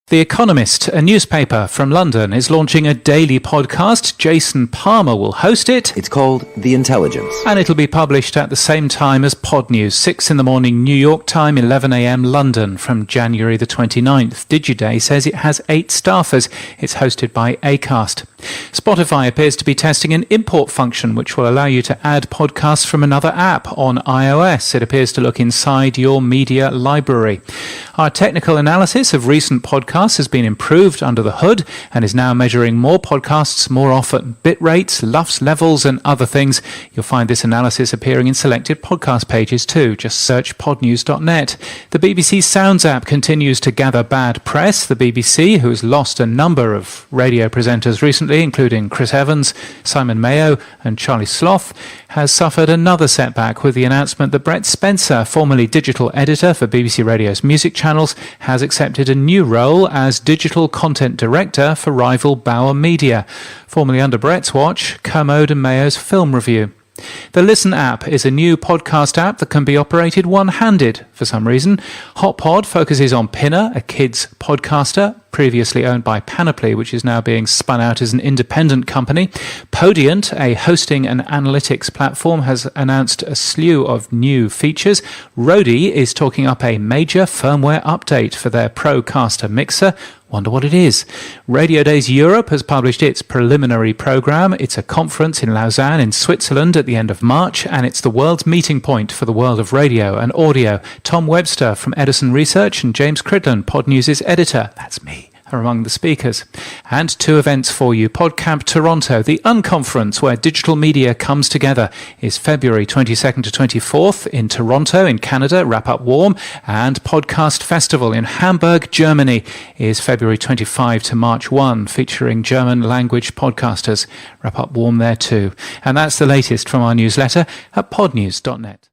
The Economist, a newspaper from London, is launching a daily podcast. Jason Palmer will host it. It's called The Intelligence. And it'll be published at the same time as podnews, 6 in the morning New York time, 11 a.m. London, from January the 29th. Digiday says it has 8 staffers. It's hosted by Acast. Spotify appears to be testing an import function which will allow you to add podcasts from another app on iOS. It appears to look inside your media library. Our technical analysis of recent podcasts has been improved under the hood and is now measuring more podcasts more often. Bit rates, LUFS levels and other things. You'll find this analysis appearing in selected podcast pages too. Just search podnews.net. The BBC Sounds app continues to gather bad press. The BBC, who has lost a number of radio presenters recently, including Chris Evans, Simon Mayo and Charlie Sloth, has suffered another setback with the announcement that Brett Spencer, formerly digital editor for BBC Radio's music channels, has accepted a new role as digital content director for rival Bauer Media, formerly under Brett's watch, Kermode and Mayo's Film Review. The Listen app is a new podcast app that can be operated one-handed for some reason. HotPod focuses on Pinner, a kids podcaster, previously owned by Panoply, which is now being spun out as an independent company. Podient, a hosting and analytics platform, has announced a slew of new features. Rode is talking up a major firmware update for their Procaster mixer. Wonder what it is. Radio Days Europe has published its preliminary programme. It's a conference in Lausanne in Switzerland at the end of March, and it's the world's meeting point for the world of radio and audio. Tom Webster from Edison Research and James Cridland, Podnews' editor, that's me, are among the speakers. And 2 events for you. PodCamp Toronto, the unconference where digital media comes together, is February 22nd to 24th in Toronto in Canada, wrap up warm. And Podcast Festival in Hamburg, Germany is February 25 to March 1, featuring German language podcasters. Wrap up warm there too. And that's the latest from our newsletter at podnews.net.